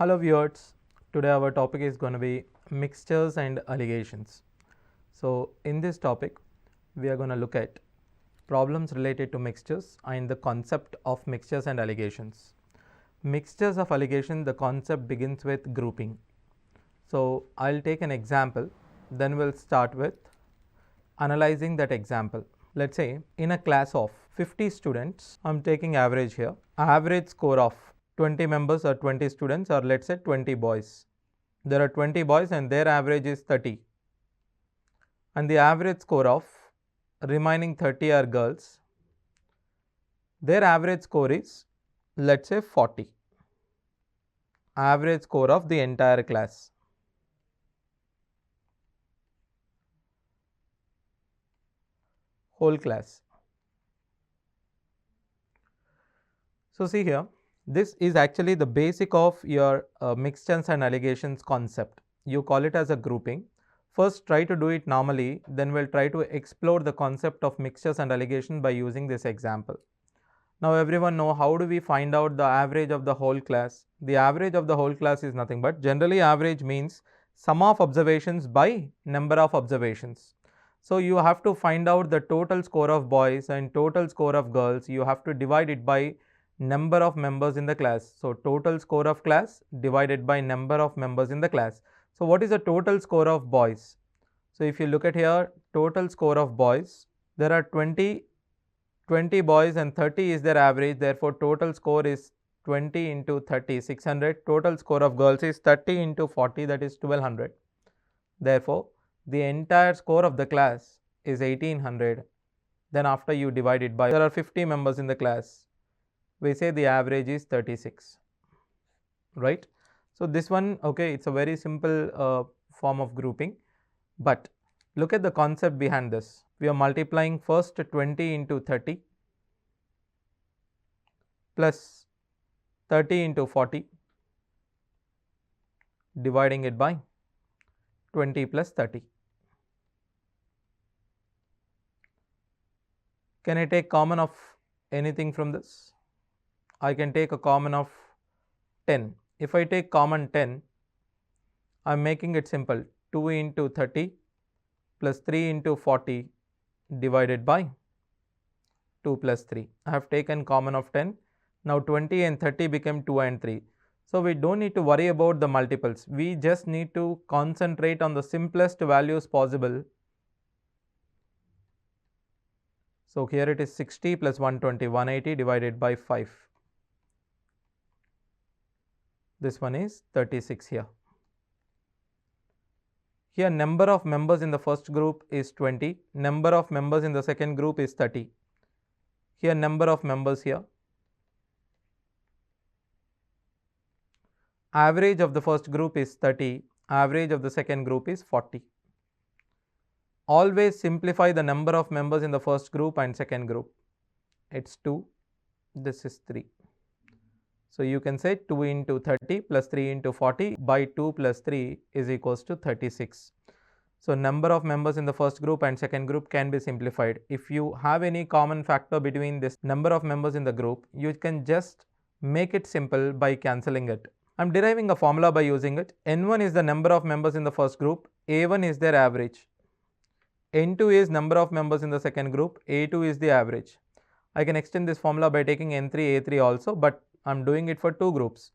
Hello viewers, today our topic is going to be mixtures and allegations. So in this topic we are going to look at problems related to mixtures and the concept of mixtures and allegations. Mixtures of allegation, the concept begins with grouping. So I'll take an example, then we'll start with analyzing that example. Let's say in a class of 50 students, I'm taking average here, average score of 20 members or 20 students, or let's say 20 boys. There are 20 boys and their average is 30. And the average score of remaining 30 are girls. Their average score is, let's say, 40. Average score of the entire class. Whole class. So see here, this is actually the basic of your mixtures and allegations concept. You call it as a grouping. First try to do it normally, then we'll try to explore the concept of mixtures and allegation by using this example. Now everyone know how do we find out the average of the whole class? The average of the whole class is nothing but, generally average means sum of observations by number of observations. So you have to find out the total score of boys and total score of girls. You have to divide it by number of members in the class. So total score of class divided by number of members in the class. So what is the total score of boys? So if you look at here, total score of boys, there are 20 boys and 30 is their average. Therefore total score is 20 into 30, 600. Total score of girls is 30 into 40, that is 1200. Therefore the entire score of the class is 1800. Then after you divide it by, there are 50 members in the class, we say the average is 36, right? So this one, okay, it's a very simple form of grouping, but look at the concept behind this. We are multiplying first 20 into 30 plus 30 into 40, dividing it by 20 plus 30. Can I take common of anything from this? I can take a common of 10. If I take common 10, I am making it simple. 2 into 30 plus 3 into 40 divided by 2 plus 3. I have taken common of 10. Now 20 and 30 become 2 and 3. So we don't need to worry about the multiples. We just need to concentrate on the simplest values possible. So here it is 60 plus 120, 180 divided by 5. This one is 36 here. Here number of members in the first group is 20. Number of members in the second group is 30. Here number of members here. Average of the first group is 30. Average of the second group is 40. Always simplify the number of members in the first group and second group. It's 2. This is 3. So you can say 2 into 30 plus 3 into 40 by 2 plus 3 is equals to 36. So number of members in the first group and second group can be simplified. If you have any common factor between this number of members in the group, you can just make it simple by cancelling it. I am deriving a formula by using it. N1 is the number of members in the first group, A1 is their average. N2 is number of members in the second group, A2 is the average. I can extend this formula by taking N3, A3 also, but I am doing it for 2 groups.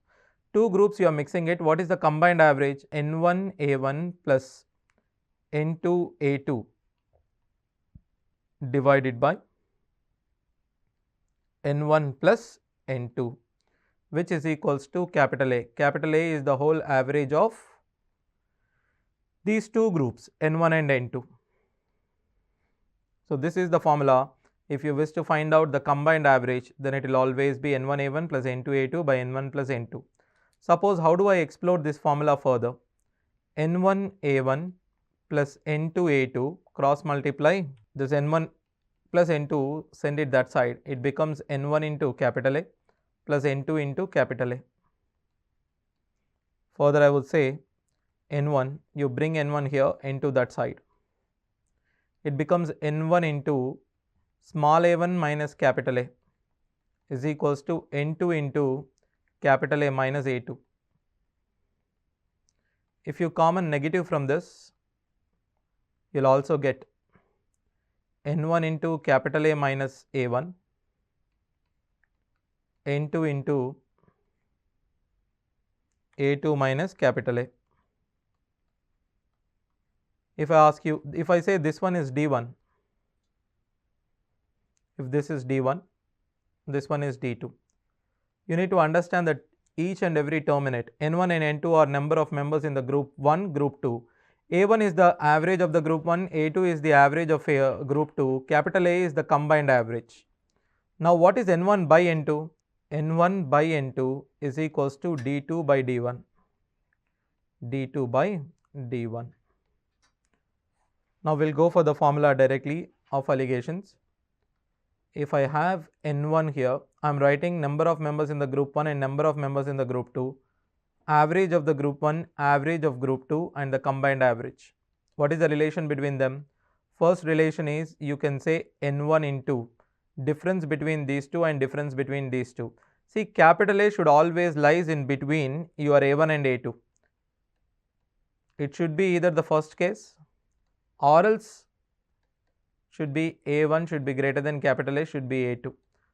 2 groups you are mixing it. What is the combined average? N1 A1 plus N2 A2 divided by N1 plus N2, which is equals to capital A. Capital A is the whole average of these 2 groups, N1 and N2. So this is the formula. If you wish to find out the combined average, then it will always be N1 A1 plus N2 A2 by N1 plus N2. Suppose how do I explore this formula further? N1 A1 plus N2 A2 cross multiply this N1 plus N2, send it that side. It becomes N1 into capital A plus N2 into capital A. Further I would say N1, you bring N1 here into that side. It becomes N1 into small a1 minus capital A is equals to N2 into capital A minus A2. If you common negative from this, you will also get N1 into capital A minus A1, N2 into A2 minus capital A. If I ask you, if I say this one is D1, if this is D1, this one is D2, you need to understand that each and every term in it, N1 and N2 are number of members in the group 1, group 2. A1 is the average of the group 1, A2 is the average of group 2, capital A is the combined average. Now what is N1 by N2? N1 by N2 is equals to D2 by D1, D2 by D1. Now we'll go for the formula directly of allegations. If I have N1 here, I'm writing number of members in the group 1 and number of members in the group 2, average of the group 1, average of group 2 and the combined average. What is the relation between them? First relation is, you can say N1 into difference between these two and difference between these two. See, capital A should always lies in between your A1 and A2. It should be either the first case or else should be A1 should be greater than capital A should be A2.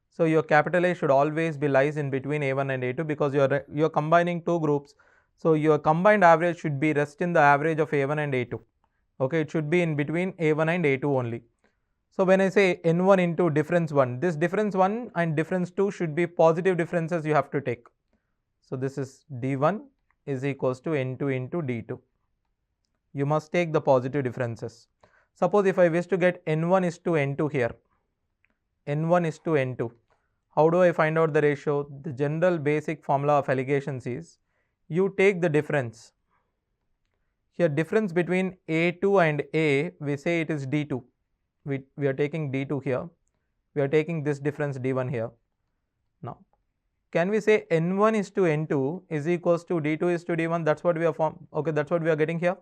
So your capital A should always be lies in between A1 and A2 because you're combining two groups. So your combined average should be rest in the average of A1 and A2. Okay, it should be in between A1 and A2 only. So when I say N1 into difference 1, this difference 1 and difference 2 should be positive differences you have to take. So this is D1 is equals to N2 into D2. You must take the positive differences. Suppose if I wish to get N1 is to N2 here, N1 is to N2, how do I find out the ratio? The general basic formula of allegations is, you take the difference. Here difference between A2 and A, we say it is D2. We are taking D2 here, we are taking this difference D1 here. Now, can we say N1 is to N2 is equals to D2 is to D1? That's what we are okay, that's what we are getting here.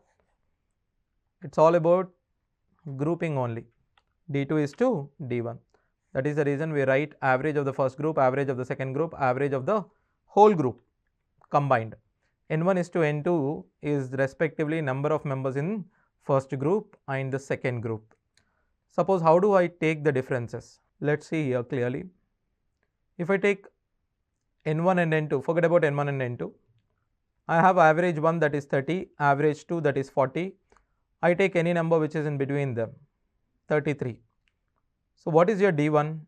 It's all about grouping only. D2 is to D1. That is the reason we write average of the first group, average of the second group, average of the whole group combined. N1 is to N2 is respectively number of members in first group and the second group. Suppose how do I take the differences? Let's see here clearly. If I take N1 and N2, forget about N1 and N2. I have average 1 that is 30, average 2 that is 40. I take any number which is in between them, 33. So what is your D1?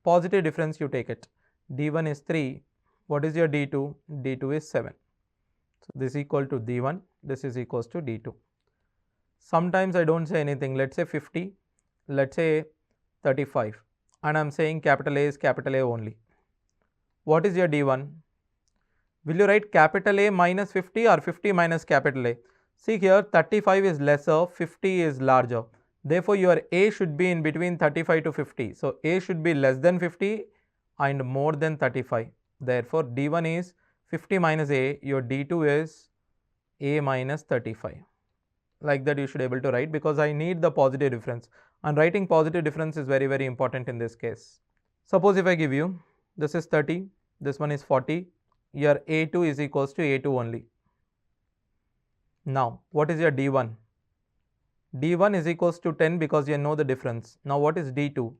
Positive difference you take it. D1 is 3. What is your D2? D2 is 7. So this is equal to D1, this is equals to D2. Sometimes I don't say anything, let's say 50, let's say 35, and I'm saying capital A is capital A only. What is your D1? Will you write capital A minus 50 or 50 minus capital A? See here, 35 is lesser, 50 is larger. Therefore, your A should be in between 35 to 50. So, A should be less than 50 and more than 35. Therefore, D1 is 50 minus A, your D2 is A minus 35. Like that you should be able to write, because I need the positive difference. And writing positive difference is very, very important in this case. Suppose if I give you, this is 30, this one is 40, your A2 is equals to A2 only. Now, what is your D1? D1 is equals to 10 because you know the difference. Now, what is D2?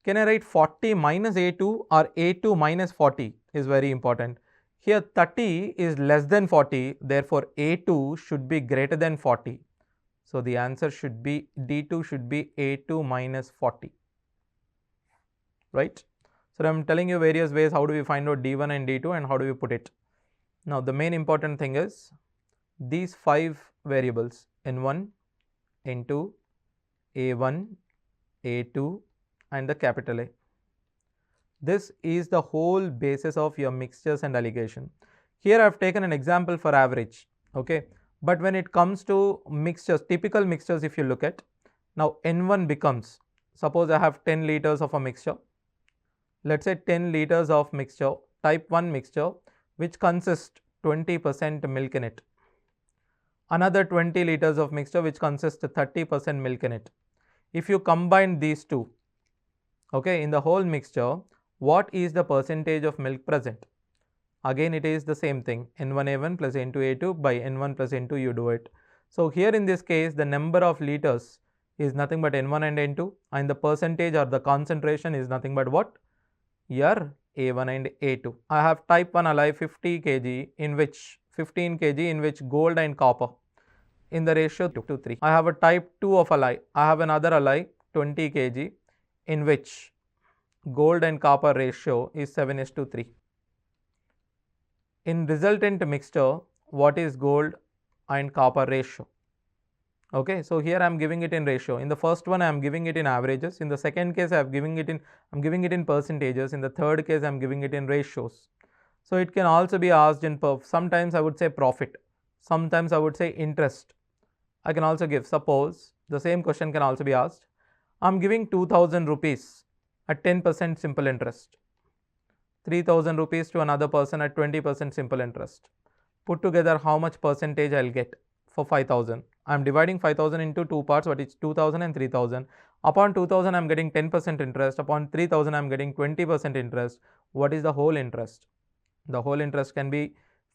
Can I write 40 minus A2 or A2 minus 40 is very important. Here 30 is less than 40, therefore A2 should be greater than 40. So, the answer should be D2 should be A2 minus 40, right. So, I am telling you various ways how do we find out D1 and D2 and how do we put it. Now, the main important thing is these 5 variables N1, N2, A1, A2 and the capital A. This is the whole basis of your mixtures and alligation. Here I have taken an example for average, okay. But when it comes to mixtures, typical mixtures if you look at, now N1 becomes, suppose I have 10 liters of a mixture, let's say 10 liters of mixture, type 1 mixture which consists 20% milk in it. Another 20 liters of mixture which consists 30% milk in it. If you combine these two, okay, in the whole mixture, what is the percentage of milk present? again it is the same thing, N1A1 plus N2A2 by N1 plus N2 you do it. So here in this case the number of liters is nothing but N1 and N2, and the percentage or the concentration is nothing but what? Your A1 and A2. I have type 1 alloy 50 kg in which 15 kg in which gold and copper in the ratio 2:3. I have a type 2 of alloy. I have another alloy 20 kg in which gold and copper ratio is 7:3. In resultant mixture, what is gold and copper ratio? Okay, so here I am giving it in ratio. In the first one I am giving it in averages. In the second case I am giving it in percentages. In the third case I am giving it in ratios. So it can also be asked in sometimes I would say profit, sometimes I would say interest. I can also give, suppose the same question can also be asked. I am giving 2000 rupees at 10% simple interest, 3000 rupees to another person at 20% simple interest. Put together how much percentage I will get for 5000. I am dividing 5000 into two parts, what is 2000 and 3000. Upon 2000 I am getting 10% interest, upon 3000 I am getting 20% interest. What is the whole interest? The whole interest can be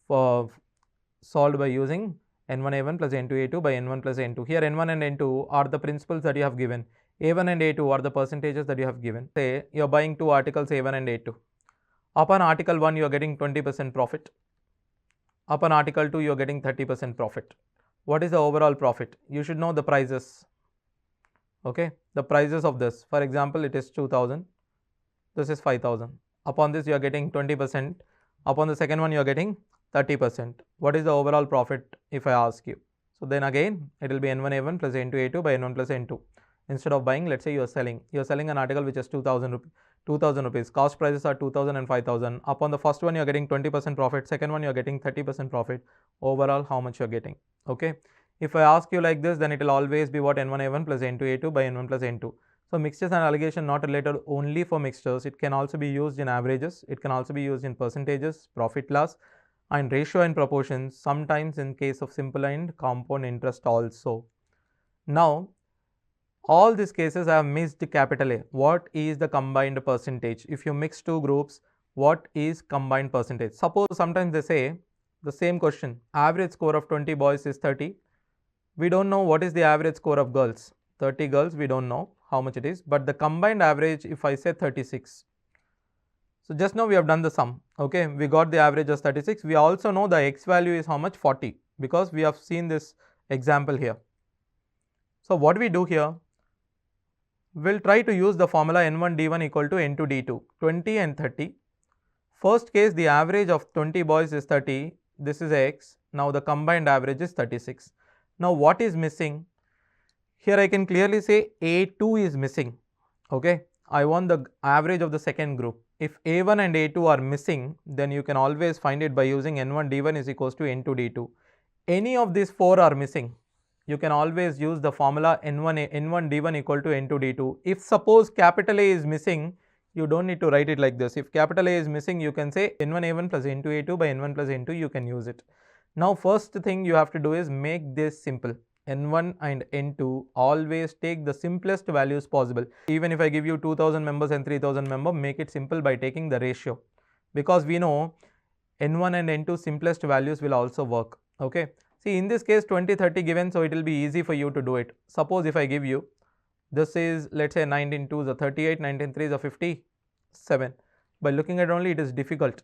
solved by using N1A1 plus N2A2 by N1 plus N2. Here N1 and N2 are the principles that you have given. A1 and A2 are the percentages that you have given. Say you are buying two articles A1 and A2. Upon article 1 you are getting 20% profit. Upon article 2 you are getting 30% profit. What is the overall profit? You should know the prices. Okay, the prices of this. For example, it is 2000. This is 5000. Upon this you are getting 20%. Upon the second one you are getting 30%. What is the overall profit if I ask you? So then again it will be N1A1 plus N2A2 by N1 plus N2. Instead of buying, let's say you are selling an article which is 2000 rupees. Cost prices are 2000 and 5000. Upon the first one you are getting 20% profit, second one you are getting 30% profit. Overall how much you are getting? Okay. If I ask you like this, then it will always be what? N1A1 plus N2A2 by N1 plus N2. So mixtures and allegation not related only for mixtures. It can also be used in averages. It can also be used in percentages, profit loss, and ratio and proportions, sometimes in case of simple and compound interest also. Now, all these cases I have missed capital A. What is the combined percentage? If you mix two groups, what is combined percentage? Suppose sometimes they say the same question, average score of 20 boys is 30. We don't know what is the average score of girls. 30 girls, we don't know how much it is, but the combined average, if I say 36. So just now we have done the sum. Okay, we got the average as 36. We also know the x value is how much? 40, because we have seen this example here. So what we do here? We'll try to use the formula N1D1 equal to N2D2, 20 and 30. First case, the average of 20 boys is 30. This is x. Now the combined average is 36. Now what is missing? Here I can clearly say A2 is missing. Okay, I want the average of the second group. If A1 and A2 are missing, then you can always find it by using N1D1 is equals to N2D2. Any of these four are missing, you can always use the formula N1D1 equal to N2D2. If suppose capital A is missing, you don't need to write it like this. If capital A is missing, you can say N1A1 plus N2A2 by N1 plus N2, you can use it. Now first thing you have to do is make this simple. N1 and N2, always take the simplest values possible. Even if I give you 2000 members and 3000 members, make it simple by taking the ratio, because we know N1 and N2 simplest values will also work. Okay. See, in this case 20, 30 given, so it will be easy for you to do it. Suppose if I give you, this is, let's say 19 2s are 38, 19 3s are 57. By looking at only, it is difficult,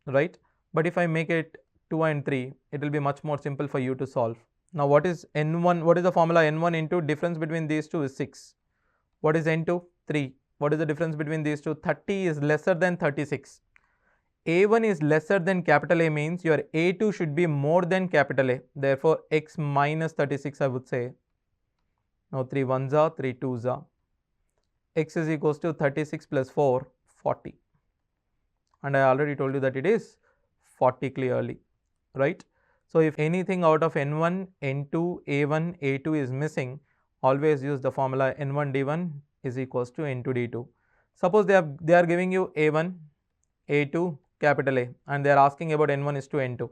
right? But if I make it 2 and 3, it will be much more simple for you to solve. Now what is N1? What is the formula? N1 into difference between these two is 6. What is N2? 3. What is the difference between these two? 30 is lesser than 36. A1 is lesser than capital A means your A2 should be more than capital A. Therefore, x minus 36 I would say. Now 3 1s are, 3 2s are. X is equals to 36 plus 4, 40. And I already told you that it is 40 clearly, right? So if anything out of N1, N2, A1, A2 is missing, always use the formula N1D1 is equals to N2D2. Suppose they are giving you A1, A2, capital A, and they are asking about N1 is to N2.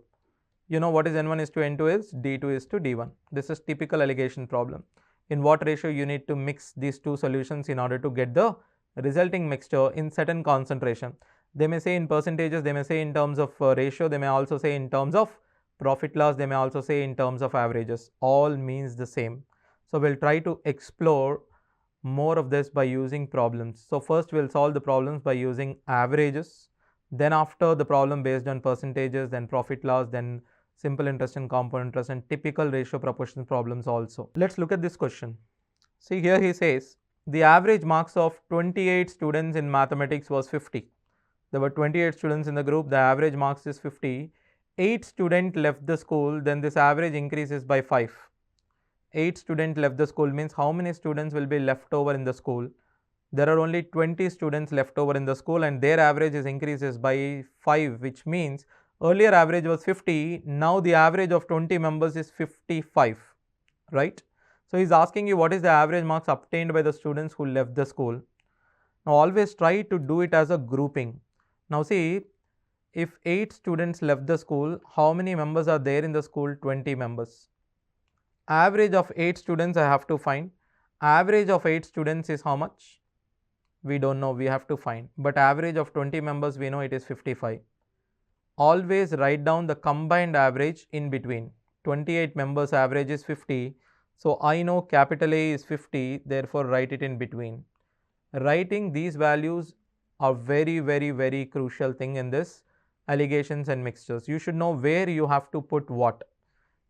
You know what is N1 is to N2 is? D2 is to D1. This is typical allegation problem. In what ratio you need to mix these two solutions in order to get the resulting mixture in certain concentration. They may say in percentages, they may say in terms of ratio, they may also say in terms of profit loss, they may also say in terms of averages. All means the same. So we'll try to explore more of this by using problems. So first we'll solve the problems by using averages, then after the problem based on percentages, then profit loss, then simple interest and compound interest, and typical ratio proportion problems also. Let's look at this question. See, here he says the average marks of 28 students in mathematics was 50. There were 28 students in the group, the average marks is 50. 8 students left the school, then this average increases by 5. 8 students left the school means how many students will be left over in the school? There are only 20 students left over in the school and their average increases by 5, which means earlier average was 50, now the average of 20 members is 55, right? So, he is asking you what is the average marks obtained by the students who left the school. Now, always try to do it as a grouping. Now, see, if 8 students left the school, how many members are there in the school? 20 members. Average of 8 students I have to find. Average of 8 students is how much? We don't know, we have to find. But average of 20 members, we know it is 55. Always write down the combined average in between. 28 members average is 50. So, I know capital A is 50, therefore, write it in between. Writing these values are very crucial thing in this allegations and mixtures. You should know where you have to put what.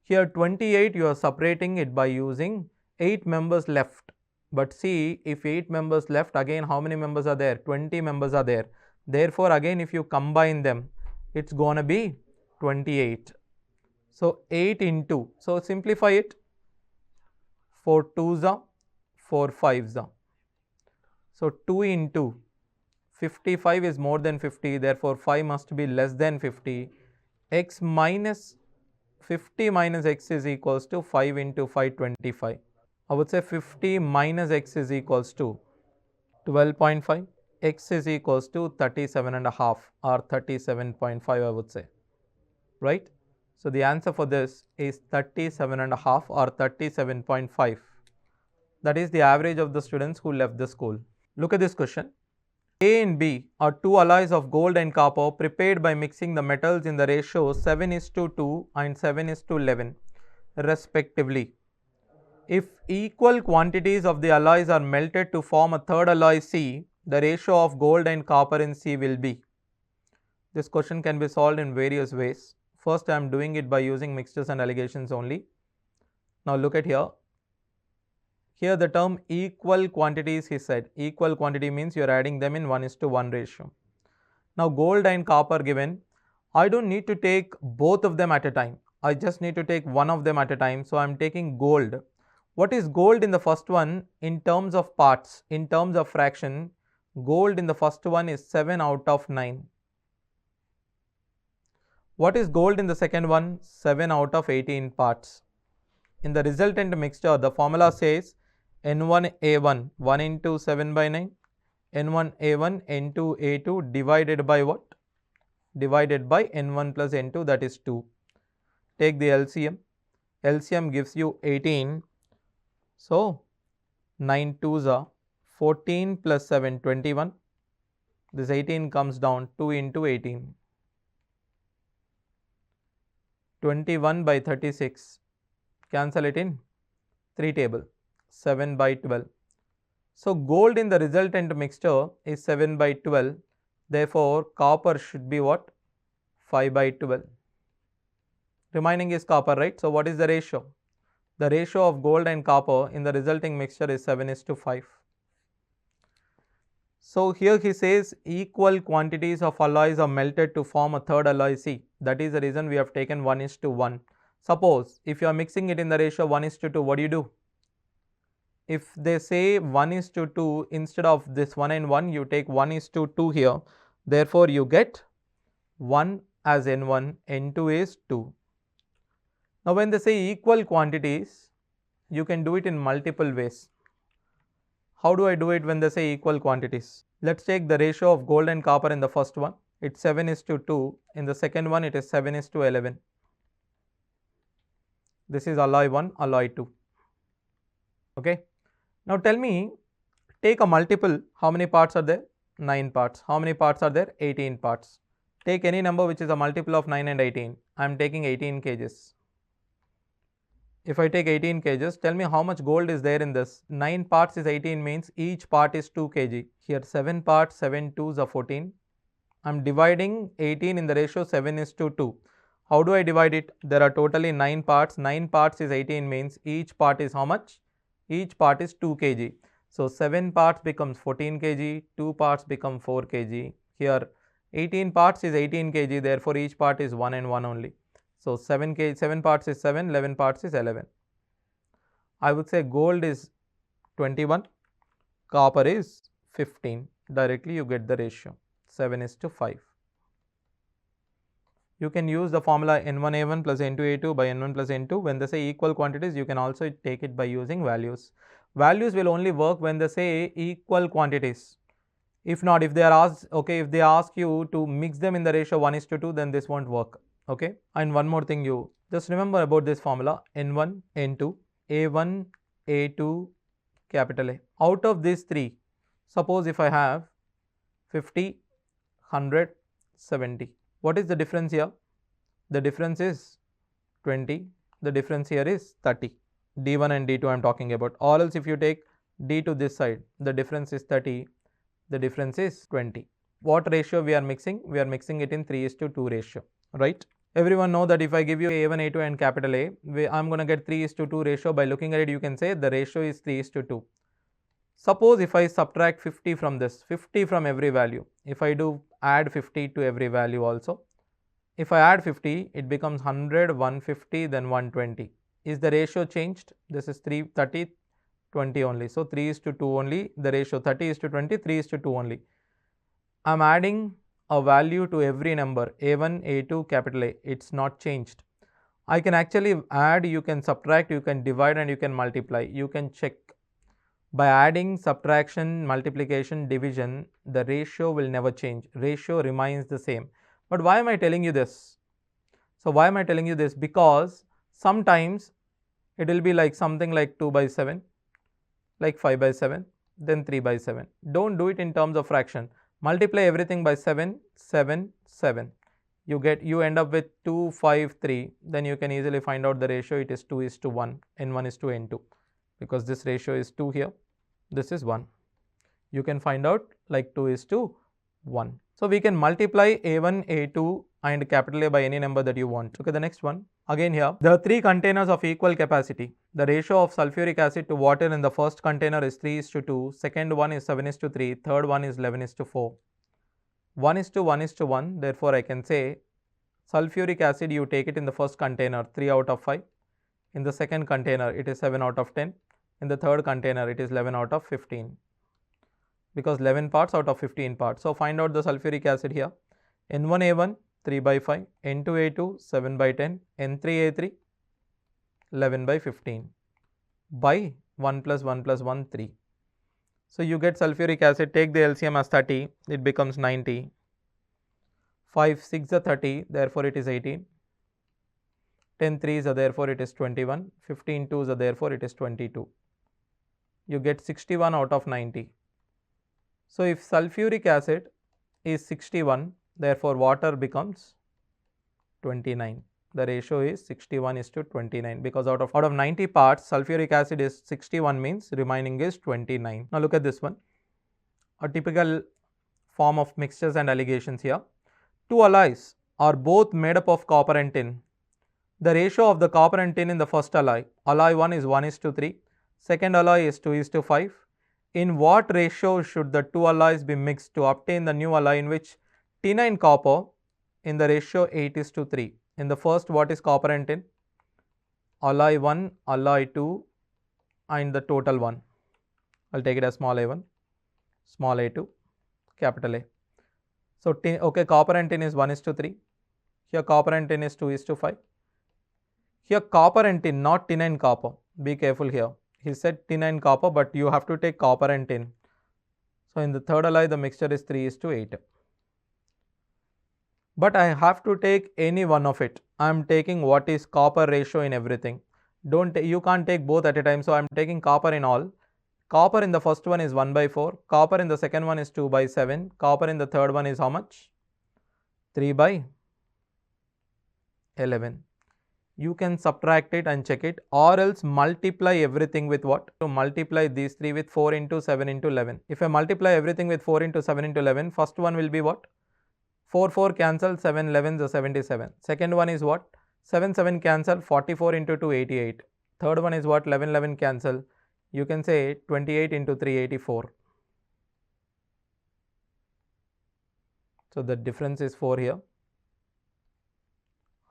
Here 28 you are separating it by using 8 members left. But see, if 8 members left, again how many members are there? 20 members are there. Therefore, again if you combine them, it's gonna be 28. So, 8 into, so simplify it. 4 2s, 4 5s. So, 2 into 55 is more than 50, therefore 5 must be less than 50. X minus 50 minus x is equals to 5 into 5, 25. I would say 50 minus x is equals to 12.5. X is equals to 37.5 or 37.5, I would say, right? So, the answer for this is 37.5 or 37.5. That is the average of the students who left the school. Look at this question. A and B are two alloys of gold and copper prepared by mixing the metals in the ratio 7:2 and 7:11 respectively. If equal quantities of the alloys are melted to form a third alloy C, the ratio of gold and copper in C will be. This question can be solved in various ways. First, I am doing it by using mixtures and allegations only. Now, look at here. Here the term equal quantities, he said. Equal quantity means you are adding them in 1:1 ratio. Now, gold and copper given. I don't need to take both of them at a time. I just need to take one of them at a time. So, I am taking gold. What is gold in the first one in terms of parts? In terms of fraction, gold in the first one is 7 out of 9. What is gold in the second one? 7 out of 18 parts. In the resultant mixture, the formula says N1A1 1 into 7 by 9, N1A1 N2A2 divided by what? Divided by N1 plus N2, that is 2. Take the LCM. LCM gives you 18. So, 9 2s are 14 plus 7 21. This 18 comes down 2 into 18. 21 by 36. Cancel it in 3 table. 7 by 12. So, gold in the resultant mixture is 7 by 12. Therefore, copper should be what? 5 by 12. Remaining is copper, right? So, what is the ratio? The ratio of gold and copper in the resulting mixture is 7:5. So, here he says equal quantities of alloys are melted to form a third alloy C. That is the reason we have taken 1:1. Suppose if you are mixing it in the ratio 1:2, what do you do? If they say 1:2, instead of this 1 and 1, you take 1:2 here. Therefore, you get 1 as N1, N2 is 2. Now, when they say equal quantities, you can do it in multiple ways. How do I do it when they say equal quantities? Let's take the ratio of gold and copper in the first one. It's 7:2. In the second one, it is 7:11. This is alloy 1, alloy 2. Okay. Now, tell me, take a multiple. How many parts are there? 9 parts. How many parts are there? 18 parts. Take any number which is a multiple of 9 and 18. I am taking 18 kgs. If I take 18 kgs, tell me how much gold is there in this. 9 parts is 18 means each part is 2 kg. Here 7 parts, 7 2s are 14. I am dividing 18 in the ratio 7:2. How do I divide it? There are totally 9 parts. 9 parts is 18 means each part is how much? Each part is 2 kg. So 7 parts becomes 14 kg, 2 parts become 4 kg. Here 18 parts is 18 kg, therefore each part is 1 and 1 only. So 7 parts is 7, 11 parts is 11. I would say gold is 21, copper is 15. Directly you get the ratio 7:5. You can use the formula N1A1 plus N2A2 by N1 plus N2. When they say equal quantities, you can also take it by using values. Values will only work when they say equal quantities. If not, if they are asked, okay, if they ask you to mix them in the ratio 1:2, then this won't work. Okay. And one more thing, you just remember about this formula N1, N2, A1, A2, capital A. Out of these three, suppose if I have 50, 100, 70. What is the difference here? The difference is 20. The difference here is 30. D1 and D2 I am talking about. Or else if you take D to this side, the difference is 30. The difference is 20. What ratio we are mixing? We are mixing it in 3:2 ratio, right? Everyone know that if I give you A1, A2 and capital A, I am going to get 3:2 ratio. By looking at it, you can say the ratio is 3:2. Suppose if I subtract 50 from this, 50 from every value, if I do add 50 to every value also, if I add 50, it becomes 100, 150, then 120. Is the ratio changed? This is 30, 20 only. So 3:2 only, the ratio 30:20, 3:2 only. I am adding a value to every number, A1, A2, capital A. It's not changed. I can actually add, you can subtract, you can divide and you can multiply. You can check. By adding, subtraction, multiplication, division, the ratio will never change. Ratio remains the same. But why am I telling you this? So why am I telling you this? Because sometimes it will be like something like 2/7, like 5/7, then 3/7. Don't do it in terms of fraction. Multiply everything by 7, 7, 7. You end up with 2, 5, 3. Then you can easily find out the ratio. It is 2:1, N1:N2. Because this ratio is 2 here, this is 1. You can find out like 2:1. So we can multiply A1, A2 and capital A by any number that you want. Look at the next one. Again here, there are 3 containers of equal capacity. The ratio of sulfuric acid to water in the first container is 3:2, second one is 7:3, third one is 11:4. 1:1:1, therefore I can say sulfuric acid, you take it in the first container 3 out of 5. In the second container it is 7 out of 10. In the third container it is 11 out of 15. Because 11 parts out of 15 parts. So find out the sulfuric acid here. N1A1 3/5, N2A2 7/10, N3A3 11/15 by 1 plus 1 plus 1 3. So you get sulfuric acid, take the LCM as 30, it becomes 90. 5 6 are 30, therefore it is 18. 10 3s are therefore it is 21. 15 2s are therefore it is 22. You get 61 out of 90. So if sulfuric acid is 61, therefore water becomes 29. The ratio is 61:29 because out of 90 parts, sulfuric acid is 61 means remaining is 29. Now look at this one. A typical form of mixtures and alligations here. 2 alloys are both made up of copper and tin. The ratio of the copper and tin in the first alloy, alloy 1 is 1:3, second alloy is 2:5. In what ratio should the 2 alloys be mixed to obtain the new alloy in which tin and copper in the ratio 8:3? In the first, what is copper and tin? Alloy 1, alloy 2 and the total 1. I will take it as small a1, small a2, capital A. So, tin, okay, copper and tin is 1:3. Here copper and tin is 2:5. Here copper and tin, not tin and copper. Be careful here. He said tin and copper, but you have to take copper and tin. So, in the third alloy, the mixture is 3:8. But I have to take any one of it. I am taking what is copper ratio in everything. You can't take both at a time. So, I am taking copper in all. Copper in the first one is 1 by 4, copper in the second one is 2 by 7, copper in the third one is how much? 3 by 11. You can subtract it and check it, or else multiply everything with what? To multiply these three with 4 into 7 into 11. If I multiply everything with 4 into 7 into 11, first one will be what? 4 4 cancel, 7 11 is 77. Second one is what? 7 7 cancel, 44 into 2 88. Third one is what? 11 11 cancel. You can say 28 into 3 84. So the difference is 4 here.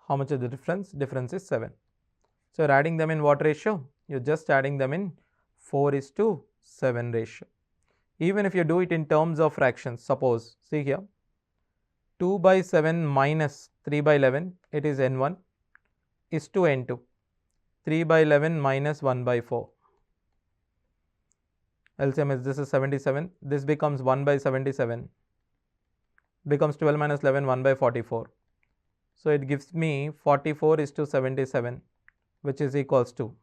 How much is the difference? Difference is 7. So you're adding them in what ratio? You're just adding them in 4:7 ratio. Even if you do it in terms of fractions, suppose, see here, 2 by 7 minus 3 by 11, it is n1 is to n2. 3 by 11 minus 1 by 4. LCM is, this is 77. This becomes 1 by 77. Becomes 12 minus 11, 1 by 44. So it gives me 44:77, which is equals to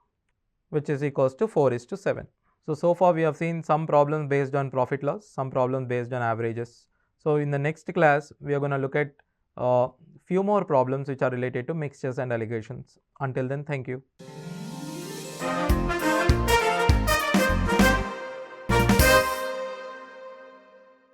4:7. So far we have seen some problems based on profit loss, some problems based on averages. So in the next class, we are going to look at few more problems which are related to mixtures and allegations. Until then, thank you.